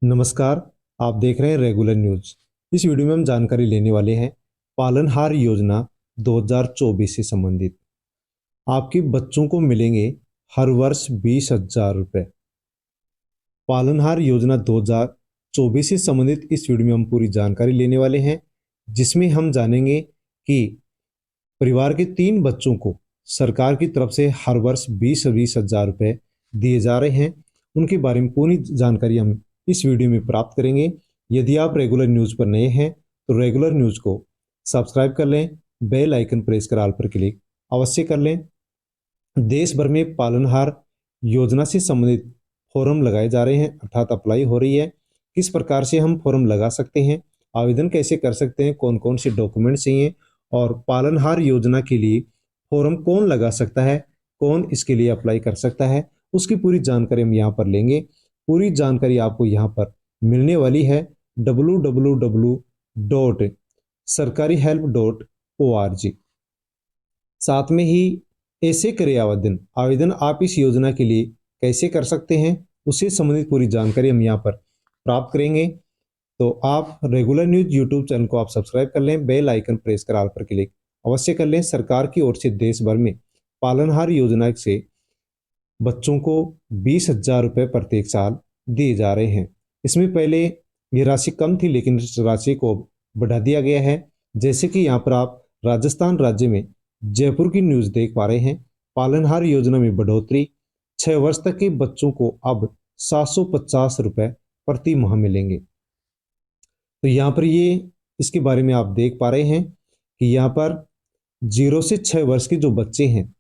नमस्कार। आप देख रहे हैं रेगुलर न्यूज। इस वीडियो में हम जानकारी लेने वाले हैं पालनहार योजना 2024 से संबंधित। आपके बच्चों को मिलेंगे हर वर्ष 20,000 रुपये। पालनहार योजना 2024 से संबंधित इस वीडियो में हम पूरी जानकारी लेने वाले हैं, जिसमें हम जानेंगे कि परिवार के 3 बच्चों को सरकार की तरफ से हर वर्ष 20,000 रुपये दिए जा रहे हैं। उनके बारे में पूरी जानकारी हम इस वीडियो में प्राप्त करेंगे। यदि आप रेगुलर न्यूज़ पर नए हैं तो रेगुलर न्यूज़ को सब्सक्राइब कर लें, बेल आइकन प्रेस कर ऑल पर क्लिक अवश्य कर लें। देश भर में पालनहार योजना से संबंधित फॉर्म लगाए जा रहे हैं, अर्थात अप्लाई हो रही है। किस प्रकार से हम फॉर्म लगा सकते हैं, आवेदन कैसे कर सकते हैं, कौन कौन से डॉक्यूमेंट चाहिए और पालनहार योजना के लिए फॉर्म कौन लगा सकता है, कौन इसके लिए अप्लाई कर सकता है, उसकी पूरी जानकारी हम यहाँ पर लेंगे। पूरी जानकारी आपको यहाँ पर मिलने वाली है www.sarkarihelp.org। साथ में ही ऐसे करें आवेदन आवेदन आप इस योजना के लिए कैसे कर सकते हैं, उससे संबंधित पूरी जानकारी हम यहाँ पर प्राप्त करेंगे। तो आप रेगुलर न्यूज यूट्यूब चैनल को आप सब्सक्राइब कर लें, बेल आइकन प्रेस कर ऑल पर क्लिक अवश्य कर लें। सरकार की ओर से देश भर में पालनहार योजना से बच्चों को 20,000 रुपये प्रत्येक साल दिए जा रहे हैं। इसमें पहले ये राशि कम थी, लेकिन इस राशि को बढ़ा दिया गया है। जैसे कि यहाँ पर आप राजस्थान राज्य में जयपुर की न्यूज़ देख पा रहे हैं। पालनहार योजना में बढ़ोतरी, 6 वर्ष तक के बच्चों को अब 750 रुपये प्रति माह मिलेंगे। तो यहाँ पर ये इसके बारे में आप देख पा रहे हैं कि यहाँ पर 0 से 6 वर्ष के जो बच्चे हैं,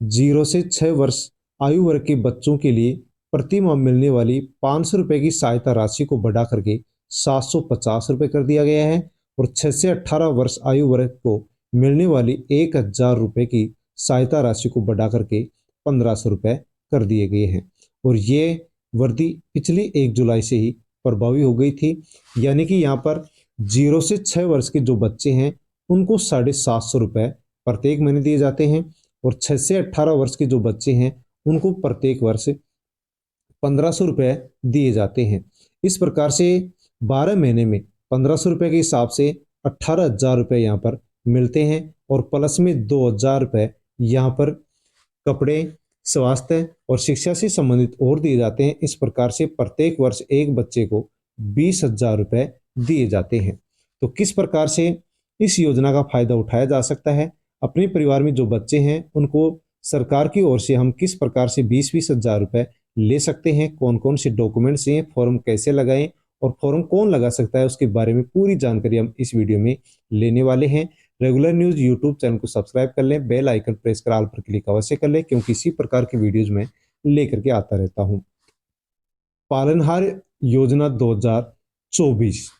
0 से 6 वर्ष आयु वर्ग के बच्चों के लिए प्रति माह मिलने वाली 500 रुपये की सहायता राशि को बढ़ा करके 750 रुपये कर दिया गया है। और 6 से 18 वर्ष आयु वर्ग को मिलने वाली 1,000 रुपये की सहायता राशि को बढ़ा करके 1,500 रुपये कर दिए गए हैं। और ये वृद्धि पिछली 1 जुलाई से ही प्रभावी हो गई थी। यानी कि यहाँ पर 0 से 6 वर्ष के जो बच्चे हैं उनको 750 रुपये प्रत्येक महीने दिए जाते हैं। और 6 से 18 वर्ष के जो बच्चे हैं उनको प्रत्येक वर्ष 1,500 रुपये दिए जाते हैं। इस प्रकार से 12 महीने में 1,500 रुपये के हिसाब से 18,000 रुपये यहाँ पर मिलते हैं। और प्लस में 2,000 रुपये यहाँ पर कपड़े, स्वास्थ्य और शिक्षा से संबंधित और दिए जाते हैं। इस प्रकार से प्रत्येक वर्ष एक बच्चे को 20,000 रुपये दिए जाते हैं। तो किस प्रकार से इस योजना का फायदा उठाया जा सकता है, अपने परिवार में जो बच्चे हैं उनको सरकार की ओर से हम किस प्रकार से 20,000 रुपये ले सकते हैं, कौन कौन से डॉक्यूमेंट्स चाहिए, फॉर्म कैसे लगाएं और फॉर्म कौन लगा सकता है, उसके बारे में पूरी जानकारी हम इस वीडियो में लेने वाले हैं। रेगुलर न्यूज यूट्यूब चैनल को सब्सक्राइब कर लें, बेल आइकन प्रेस कर ऑल पर क्लिक अवश्य कर लें, क्योंकि इसी प्रकार की वीडियोज में लेकर के आता रहता हूं। पालनहार योजना 2024,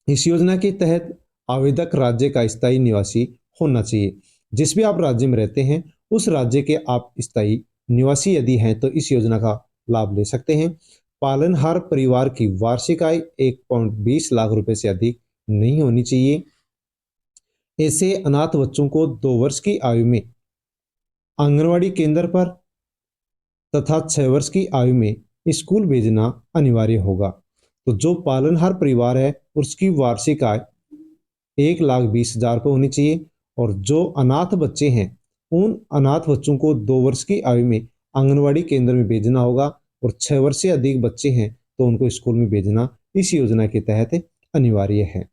इस योजना के तहत आवेदक राज्य का स्थायी निवासी होना चाहिए। जिस भी आप राज्य में रहते हैं उस राज्य के आप स्थायी निवासी यदि हैं तो इस योजना का लाभ ले सकते हैं। पालनहार परिवार की वार्षिक आय 1.20 लाख रुपए से अधिक नहीं होनी चाहिए। ऐसे अनाथ बच्चों को 2 वर्ष की आयु में आंगनवाड़ी केंद्र पर तथा 6 वर्ष की आयु में स्कूल भेजना अनिवार्य होगा। तो जो पालनहार परिवार है उसकी वार्षिक आय 1,20,000 रुपये होनी चाहिए। और जो अनाथ बच्चे हैं उन अनाथ बच्चों को 2 वर्ष की आयु में आंगनवाड़ी केंद्र में भेजना होगा। और 6 वर्ष से अधिक बच्चे हैं तो उनको स्कूल में भेजना इस योजना के तहत अनिवार्य है।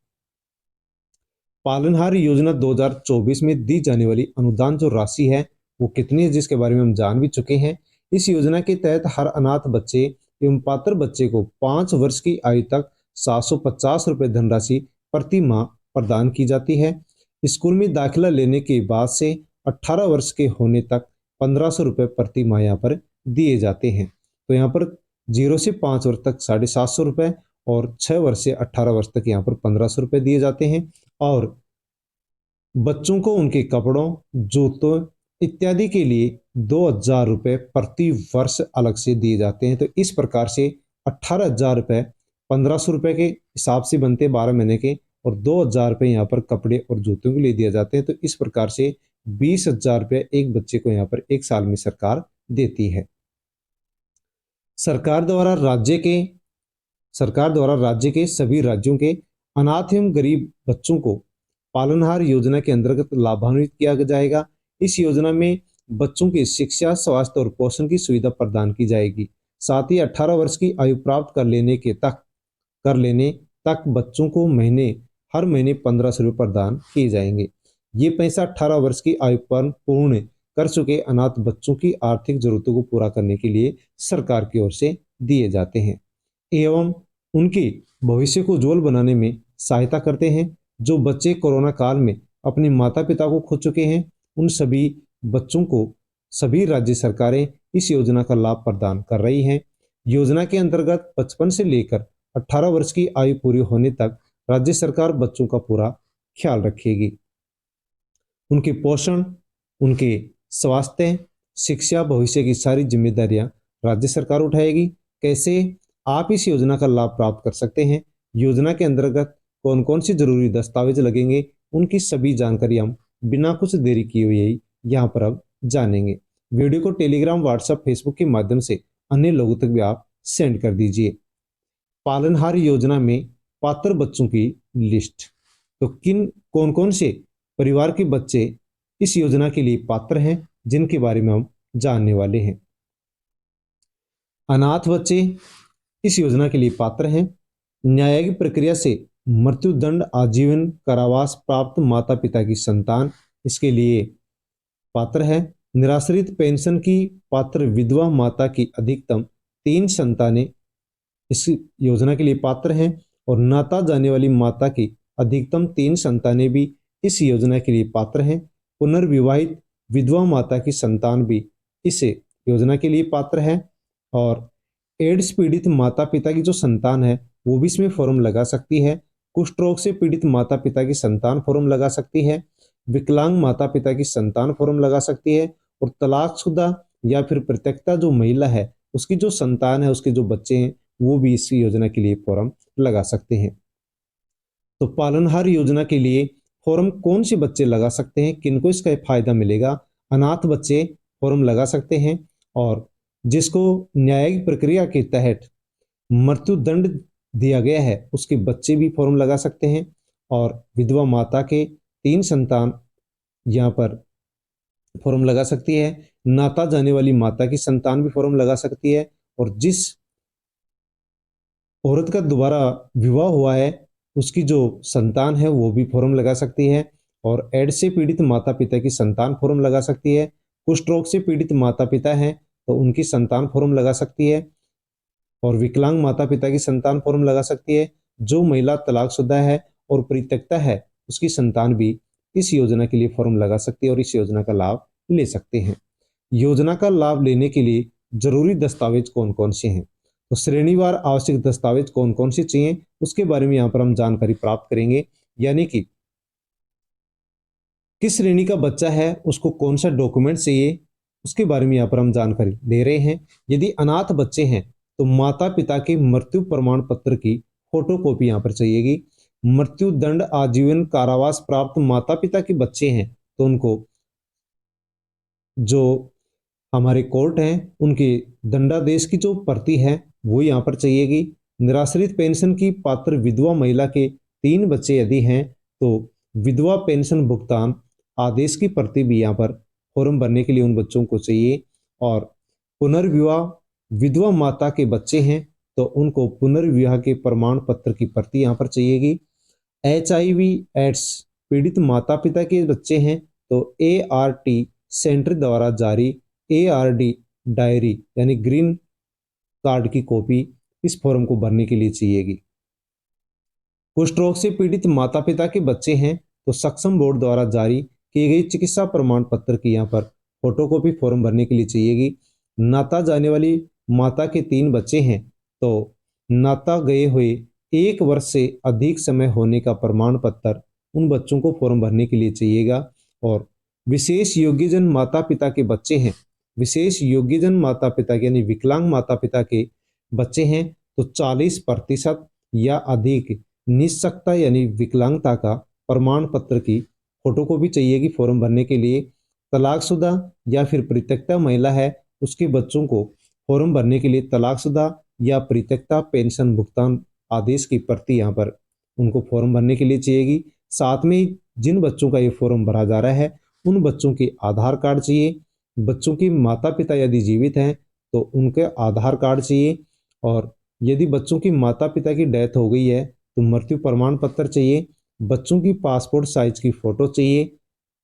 पालनहार योजना 2024 में दी जाने वाली अनुदान जो राशि है वो कितनी है, जिसके बारे में हम जान भी चुके हैं। इस योजना के तहत हर अनाथ बच्चे एवं पात्र बच्चे को 5 वर्ष की आयु तक 750 रुपये धनराशि प्रति माह प्रदान की जाती है। स्कूल में दाखिला लेने के बाद से 18 वर्ष के होने तक 1,500 रुपये प्रति माह यहाँ पर दिए जाते हैं। तो यहाँ पर 0 से 5 वर्ष तक 750 रुपये और 6 वर्ष से 18 वर्ष तक यहाँ पर 1,500 रुपये दिए जाते हैं। और बच्चों को उनके कपड़ों, जूतों इत्यादि के लिए 2,000 रुपये प्रति वर्ष अलग से दिए जाते हैं। तो इस प्रकार से 18,000 रुपये 1,500 रुपये के हिसाब से बनते 12 महीने के, और 2,000 रुपये यहाँ पर कपड़े और जूतों के लिए दिए जाते हैं। तो इस प्रकार से 20,000 रुपये एक बच्चे को यहाँ पर एक साल में सरकार देती है। सरकार द्वारा राज्य के सरकार द्वारा राज्य के सभी राज्यों के अनाथ एवं गरीब बच्चों को पालनहार योजना के अंतर्गत लाभान्वित किया जाएगा। इस योजना में बच्चों की शिक्षा, स्वास्थ्य और पोषण की सुविधा प्रदान की जाएगी। साथ ही 18 वर्ष की आयु प्राप्त कर लेने तक बच्चों को हर महीने 1500 रुपये प्रदान किए जाएंगे। ये पैसा 18 वर्ष की आयु पर पूर्ण कर चुके अनाथ बच्चों की आर्थिक जरूरतों को पूरा करने के लिए सरकार की ओर से दिए जाते हैं एवं उनके भविष्य को उज्जवल बनाने में सहायता करते हैं। जो बच्चे कोरोना काल में अपने माता पिता को खो चुके हैं, उन सभी बच्चों को सभी राज्य सरकारें इस योजना का लाभ प्रदान कर रही हैं। योजना के अंतर्गत 55 से लेकर 18 वर्ष की आयु पूरी होने तक राज्य सरकार बच्चों का पूरा ख्याल रखेगी। उनके पोषण, उनके स्वास्थ्य, शिक्षा, भविष्य की सारी जिम्मेदारियां राज्य सरकार उठाएगी। कैसे आप इस योजना का लाभ प्राप्त कर सकते हैं, योजना के अंतर्गत कौन कौन सी जरूरी दस्तावेज लगेंगे, उनकी सभी जानकारी हम बिना कुछ देरी किए हुए यहाँ पर अब जानेंगे। वीडियो को टेलीग्राम, व्हाट्सएप, फेसबुक के माध्यम से अन्य लोगों तक भी आप सेंड कर दीजिए। पालनहार योजना में पात्र बच्चों की लिस्ट, तो कौन कौन से परिवार के बच्चे इस योजना के लिए पात्र हैं, जिनके बारे में हम जानने वाले हैं। अनाथ बच्चे इस योजना के लिए पात्र हैं। न्यायिक प्रक्रिया से मृत्युदंड, आजीवन कारावास प्राप्त माता पिता की संतान इसके लिए पात्र है। निराश्रित पेंशन की पात्र विधवा माता की अधिकतम 3 संतानें इस योजना के लिए पात्र हैं और नाता जाने वाली माता की अधिकतम 3 संतानें भी इस योजना के लिए पात्र हैं। पुनर्विवाहित विधवा माता की संतान भी इस योजना के लिए पात्र है और एड्स पीड़ित माता पिता की जो संतान है वो भी इसमें फॉर्म लगा सकती है। कुष्ठ रोग से पीड़ित माता पिता की संतान फॉर्म लगा सकती है। विकलांग माता पिता की संतान फॉर्म लगा सकती है और तलाकशुदा या फिर परित्यक्ता जो महिला है उसकी जो संतान है, उसके जो बच्चे हैं, वो भी इस योजना के लिए फॉर्म लगा सकते हैं। तो पालनहार योजना के लिए फॉर्म कौन से बच्चे लगा सकते हैं, किनको इसका फायदा मिलेगा? अनाथ बच्चे फॉर्म लगा सकते हैं और जिसको न्यायिक प्रक्रिया के तहत मृत्युदंड दिया गया है उसके बच्चे भी फॉर्म लगा सकते हैं और विधवा माता के 3 संतान यहाँ पर फॉर्म लगा सकती है। नाता जाने वाली माता की संतान भी फॉर्म लगा सकती है और जिस औरत का दोबारा विवाह हुआ है उसकी जो संतान है वो भी फॉर्म लगा सकती है और एड्स से पीड़ित माता पिता की संतान फॉर्म लगा सकती है। कुष्ठ रोग से पीड़ित माता पिता हैं तो उनकी संतान फॉर्म लगा सकती है और विकलांग माता पिता की संतान फॉर्म लगा सकती है। जो महिला तलाकशुदा है और परित्यक्ता है उसकी संतान भी इस योजना के लिए फॉर्म लगा सकती है और इस योजना का लाभ ले सकते हैं। योजना का लाभ लेने के लिए जरूरी दस्तावेज कौन कौन से हैं, तो श्रेणीवार आवश्यक दस्तावेज कौन कौन से चाहिए उसके बारे में यहाँ पर हम जानकारी प्राप्त करेंगे। यानी कि किस श्रेणी का बच्चा है उसको कौन सा डॉक्यूमेंट चाहिए उसके बारे में यहाँ पर हम जानकारी ले रहे हैं। यदि अनाथ बच्चे हैं तो माता पिता के मृत्यु प्रमाण पत्र की फोटोकॉपी यहाँ पर चाहिएगी। मृत्युदंड, आजीवन कारावास प्राप्त माता पिता के बच्चे हैं तो उनको जो हमारे कोर्ट हैं उनके दंडादेश की जो प्रति है वो यहाँ पर चाहिएगी। निराश्रित पेंशन की पात्र विधवा महिला के 3 बच्चे यदि हैं तो विधवा पेंशन भुगतान आदेश की प्रति भी यहाँ पर फॉर्म भरने के लिए उन बच्चों को चाहिए। और पुनर्विवाह विधवा माता के बच्चे हैं तो उनको पुनर्विवाह के प्रमाण पत्र की प्रति यहाँ पर चाहिएगी। HIV एड्स पीड़ित माता पिता के बच्चे हैं तो ART सेंटर द्वारा जारी ARD डायरी यानी ग्रीन कार्ड की कॉपी इस फॉर्म को भरने के लिए चाहिएगी। कुष्ठ रोग से पीड़ित माता पिता के बच्चे हैं तो सक्षम बोर्ड द्वारा जारी किए गए चिकित्सा प्रमाण पत्र की यहाँ पर फोटोकॉपी फॉर्म भरने के लिए चाहिएगी। नाता जाने वाली माता के 3 बच्चे हैं तो नाता गए हुए 1 वर्ष से अधिक समय होने का प्रमाण पत्र उन बच्चों को फॉर्म भरने के लिए चाहिएगा। और विशेष योग्यजन माता पिता के बच्चे हैं, विशेष योग्यजन माता पिता के यानी विकलांग माता पिता के बच्चे हैं तो 40% या अधिक निःशक्ता यानी विकलांगता का प्रमाण पत्र की फोटोकॉपी चाहिएगी फॉर्म भरने के लिए। तलाकशुदा या फिर परित्यक्ता महिला है उसके बच्चों को फॉर्म भरने के लिए तलाकशुदा या परित्यक्ता पेंशन भुगतान आदेश की प्रति यहाँ पर उनको फॉर्म भरने के लिए चाहिएगी। साथ में जिन बच्चों का ये फॉर्म भरा जा रहा है उन बच्चों के आधार कार्ड चाहिए। बच्चों के माता पिता यदि जीवित हैं तो उनके आधार कार्ड चाहिए, और यदि बच्चों की माता पिता की डेथ हो गई है तो मृत्यु प्रमाण पत्र चाहिए। बच्चों की पासपोर्ट साइज की फ़ोटो चाहिए,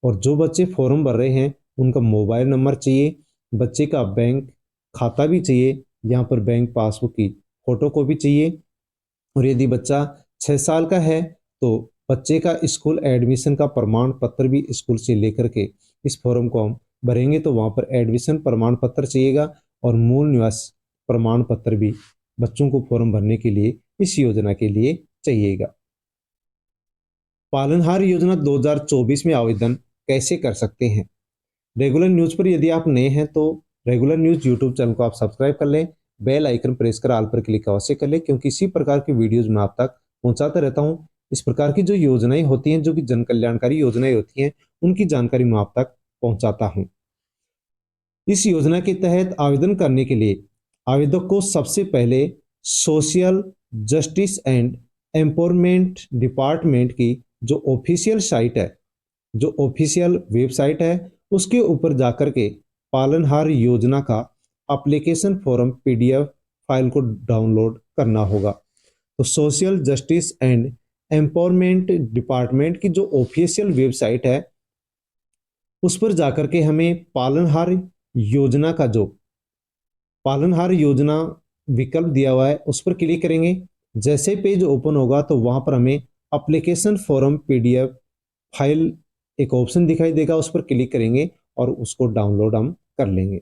और जो बच्चे फॉर्म भर रहे हैं उनका मोबाइल नंबर चाहिए। बच्चे का बैंक खाता भी चाहिए, यहाँ पर बैंक पासबुक की फ़ोटो कॉपी चाहिए। और यदि बच्चा 6 साल का है तो बच्चे का स्कूल एडमिशन का प्रमाण पत्र भी स्कूल से लेकर के इस फॉर्म को हम भरेंगे तो वहाँ पर एडमिशन प्रमाण पत्र चाहिएगा, और मूल निवास प्रमाण पत्र भी बच्चों को फॉर्म भरने के लिए इस योजना के लिए चाहिएगा। पालनहार योजना 2024 में आवेदन कैसे कर सकते हैं? रेगुलर न्यूज़ पर यदि आप नए हैं तो रेगुलर न्यूज़ यूट्यूब चैनल को आप सब्सक्राइब कर लें, बेल आइकन प्रेस कर ऑल पर क्लिक अवश्य कर लें, क्योंकि इसी प्रकार की वीडियोज़ मैं आप तक पहुंचाता रहता हूं। इस प्रकार की जो योजनाएं होती हैं, जो कि जन कल्याणकारी योजनाएं होती हैं, उनकी जानकारी मैं आप तक पहुंचाता हूं। इस योजना के तहत आवेदन करने के लिए आवेदक को सबसे पहले social justice and empowerment department की जो ऑफिशियल साइट है, जो ऑफिशियल वेबसाइट है, उसके ऊपर जाकर के पालनहार योजना का एप्लीकेशन फॉर्म पीडीएफ फाइल को डाउनलोड करना होगा। तो social justice and empowerment department की जो ऑफिशियल वेबसाइट है उस पर जाकर के हमें पालनहार योजना विकल्प दिया हुआ है उस पर क्लिक करेंगे। जैसे पेज ओपन होगा तो वहां पर हमें एप्लीकेशन फॉर्म पीडीएफ फाइल एक ऑप्शन दिखाई देगा, उस पर क्लिक करेंगे और उसको डाउनलोड हम कर लेंगे।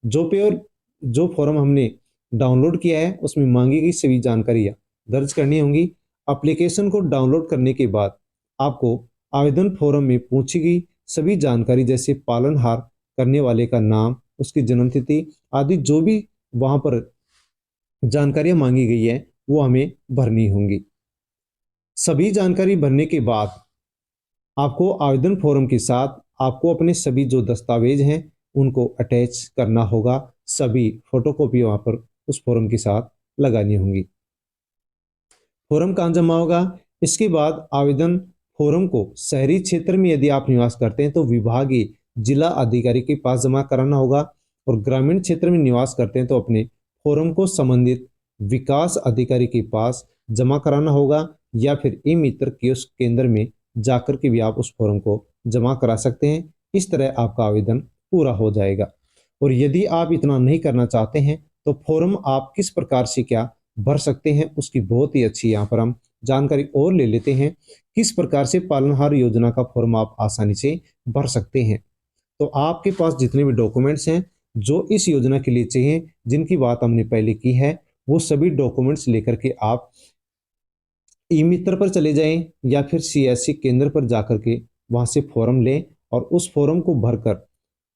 जो फॉर्म हमने डाउनलोड किया है उसमें मांगी गई सभी जानकारियां दर्ज करनी होंगी। एप्लीकेशन को डाउनलोड करने के बाद आपको आवेदन फॉर्म में पूछी गई सभी जानकारी, जैसे पालनहार करने वाले का नाम, उसकी जन्म तिथि आदि जो भी वहां पर जानकारियां मांगी गई है वो हमें भरनी होंगी। सभी जानकारी भरने के बाद आपको आवेदन फॉर्म के साथ आपको अपने सभी जो दस्तावेज हैं उनको अटैच करना होगा। सभी फोटोकॉपी वहां पर उस फॉर्म के साथ लगानी होंगी। फॉर्म कहाँ जमा होगा? इसके बाद आवेदन फॉर्म को शहरी क्षेत्र में यदि आप निवास करते हैं तो विभागीय जिला अधिकारी के पास जमा कराना होगा, और ग्रामीण क्षेत्र में निवास करते हैं तो अपने फॉर्म को संबंधित विकास अधिकारी के पास जमा कराना होगा, या फिर ई मित्र कियोस्क केंद्र में जाकर के भी आप उस फॉर्म को जमा करा सकते हैं। इस तरह आपका आवेदन पूरा हो जाएगा। और यदि आप इतना नहीं करना चाहते हैं तो फॉर्म आप किस प्रकार से क्या भर सकते हैं उसकी बहुत ही अच्छी यहाँ पर हम जानकारी और ले लेते हैं। किस प्रकार से पालनहार योजना का फॉर्म आप आसानी से भर सकते हैं। तो आपके पास जितने भी डॉक्यूमेंट्स हैं जो इस योजना के लिए चाहिए, जिनकी बात हमने पहले की है, वो सभी डॉक्यूमेंट्स लेकर के आप ई मित्र पर चले जाएं या फिर सीएससी केंद्र पर जाकर के वहां से फॉर्म लें और उस फॉर्म को भरकर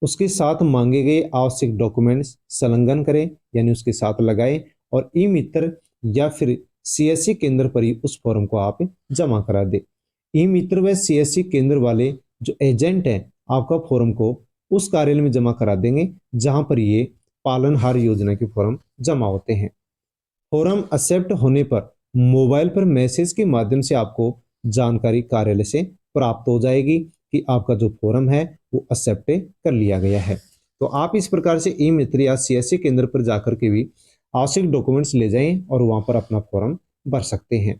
उसके साथ मांगे गए आवश्यक डॉक्यूमेंट्स संलग्न करें, यानी उसके साथ लगाएं, और ई मित्र या फिर सीएससी केंद्र पर ही उस फॉर्म को आप जमा करा दें। ई मित्र व सीएससी केंद्र वाले जो एजेंट हैं आपका फॉर्म को उस कार्यालय में जमा करा देंगे जहां पर ये पालनहार योजना के फॉर्म जमा होते हैं। फॉर्म एक्सेप्ट होने पर मोबाइल पर मैसेज के माध्यम से आपको जानकारी कार्यालय से प्राप्त हो जाएगी कि आपका जो फॉर्म है वो एक्सेप्ट कर लिया गया है। तो आप इस प्रकार से ई मित्र या सीएससी केंद्र पर जाकर के भी आवश्यक डॉक्यूमेंट्स ले जाएं और वहां पर अपना फॉर्म भर सकते हैं।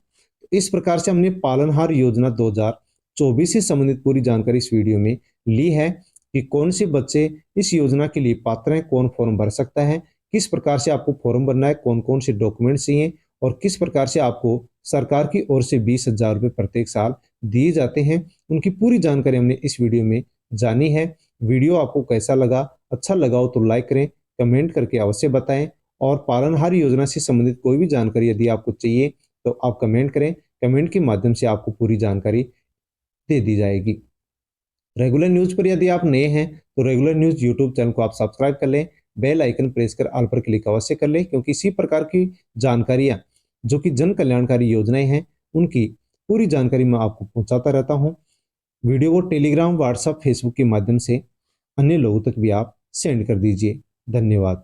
इस प्रकार से हमने पालनहार योजना 2024 से संबंधित पूरी जानकारी इस वीडियो में ली है कि कौन से बच्चे इस योजना के लिए पात्र हैं, कौन फॉर्म भर सकता है, किस प्रकार से आपको फॉर्म भरना है, कौन कौन से डॉक्यूमेंट्स चाहिए, और किस प्रकार से आपको सरकार की ओर से 20,000 रुपये प्रत्येक साल दिए जाते हैं। उनकी पूरी जानकारी हमने इस वीडियो में जानी है। वीडियो आपको कैसा लगा? अच्छा लगा हो तो लाइक करें, कमेंट करके अवश्य बताएं, और पालनहार योजना से संबंधित कोई भी जानकारी यदि आपको चाहिए तो आप कमेंट करें। कमेंट के माध्यम से आपको पूरी जानकारी दे दी जाएगी। रेगुलर न्यूज पर यदि आप नए हैं तो रेगुलर न्यूज यूट्यूब चैनल को आप सब्सक्राइब कर लें, बेल आइकन प्रेस कर ऑल पर क्लिक अवश्य कर लें, क्योंकि इसी प्रकार की जानकारियां जो कि जन कल्याणकारी योजनाएं हैं उनकी पूरी जानकारी मैं आपको पहुंचाता रहता हूं। वीडियो को टेलीग्राम, व्हाट्सएप, फेसबुक के माध्यम से अन्य लोगों तक भी आप सेंड कर दीजिए। धन्यवाद।